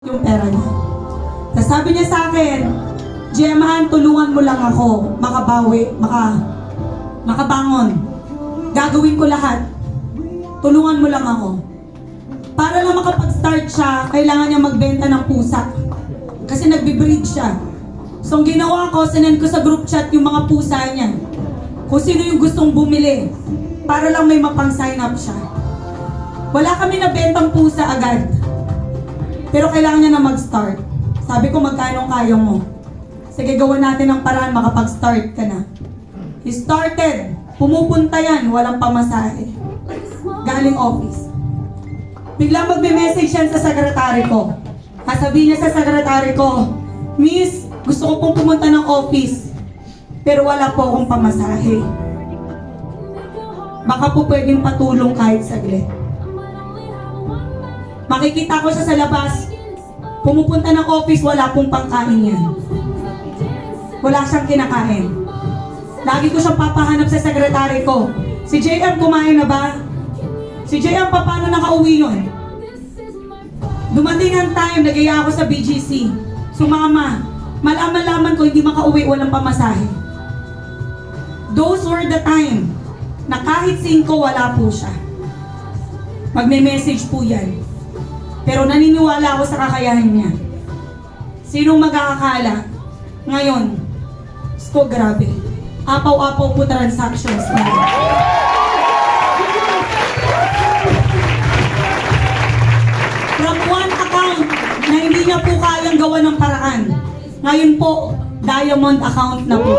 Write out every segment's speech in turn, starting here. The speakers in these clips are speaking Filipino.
yung pera niya. Tapos sabi niya sa akin, Gemma, tulungan mo lang ako makabawi, makabangon. Gagawin ko lahat. Tulungan mo lang ako. Para lang makapag-start siya, kailangan niya magbenta ng pusa. Kasi nagbe-breed siya. So ang ginawa ko, sinend ko sa group chat yung mga pusa niya. Kung sino yung gustong bumili. Para lang may mapang-sign up siya. Wala kami nabentang pusa agad. Pero kailangan niya na mag-start. Sabi ko, magkano kaya mo? Sige, gawan natin ng paraan, makapag-start ka na. He started. Pumupunta yan, walang pamasahe. Galing office. Biglang magme-message yan sa sekretary ko. Sasabihin niya sa sekretary ko, Miss, gusto ko pong pumunta ng office. Pero wala po akong pamasahe. Baka po pwedeng patulong kahit saglit. Makikita ko siya sa labas, pumupunta ng office, wala pong pangkain yan. Wala siyang kinakain. Lagi ko siyang papahanap sa sekretary ko. Si JM, kumain na ba? Si JM, paano nakauwi yun? Dumating ang time, nagaya ako sa BGC. Sumama. Malaman-laman ko, hindi makauwi, walang pamasahe. Those were the time na kahit 5, wala po siya. Magme-message po yan. Pero naniniwala ako sa kakayahan niya. Sinong mag-aakala? Ngayon, sko grabe. Apaw-apaw po transactions na. From one account na hindi niya po kayang gawa ng paraan. Ngayon po, diamond account na po.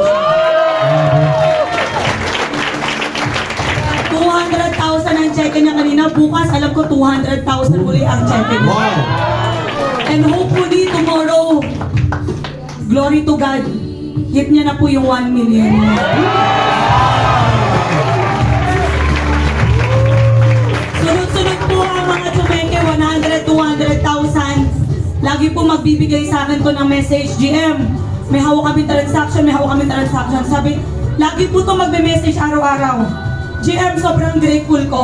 200,000 ang check niya kanina. Bukas, alam ko 200,000 muli ang check niya. Wow! And hopefully tomorrow, glory to God, hit niya na po yung 1 million. Sunod-sunod po ang mga tumeke, 100, 200,000. Lagi po magbibigay sa akin to ng message, GM, may hawak kami transaction, may hawak kami transaction. Sabi, lagi po to magbe-message araw-araw. GM, sobrang grateful ko.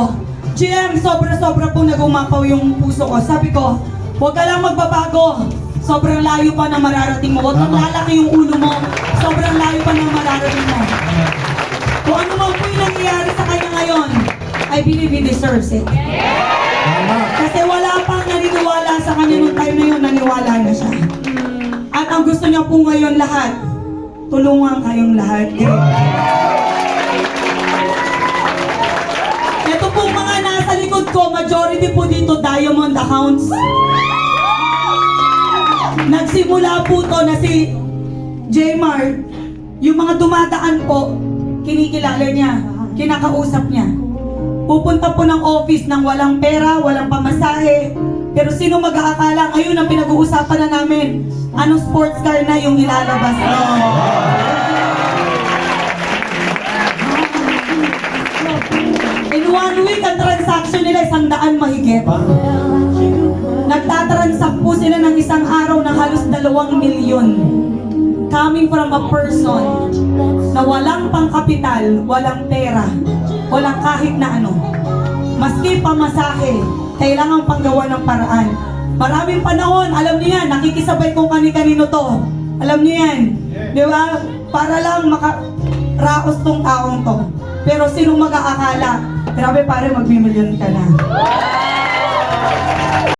GM, sobra-sobra po nag-umapaw yung puso ko. Sabi ko, huwag ka lang magbabago. Sobrang layo pa na mararating mo. Huwag kang lalaki yung ulo mo. Sobrang layo pa na mararating mo. Kung ano man po yung nangyayari sa kanya ngayon, I believe he deserves it. Kasi wala pang naniniwala sa kanya nung time na yun, naniwala na siya. At ang gusto niya po ngayon lahat, tulungan kayong lahat. Ito po mga nasa likod ko, majority po dito diamond accounts. Nagsimula po to na si Jmar, yung mga dumadaan po, kinikilala niya, kinakausap niya. Pupunta po ng office ng walang pera, walang pamasahe. Pero sino mag-aakala, ayun ang pinag-uusapan na namin, anong sports car na yung ilalabas niya. In 1 week, ang transaction nila 100 mahigit. Nagtatransact po sila ng isang araw ng halos 2 milyon. Coming from a person na walang pangkapital, walang pera, walang kahit na ano. Maski pamasahe, kailangan panggawa ng paraan. Maraming panahon, alam niyo yan, nakikisabay kung kani-kanino to. Alam niyo yan, di ba? Para lang makaraos tong taong to. Pero sino mag-aakala? Grabe pare, mag-milyon ka na.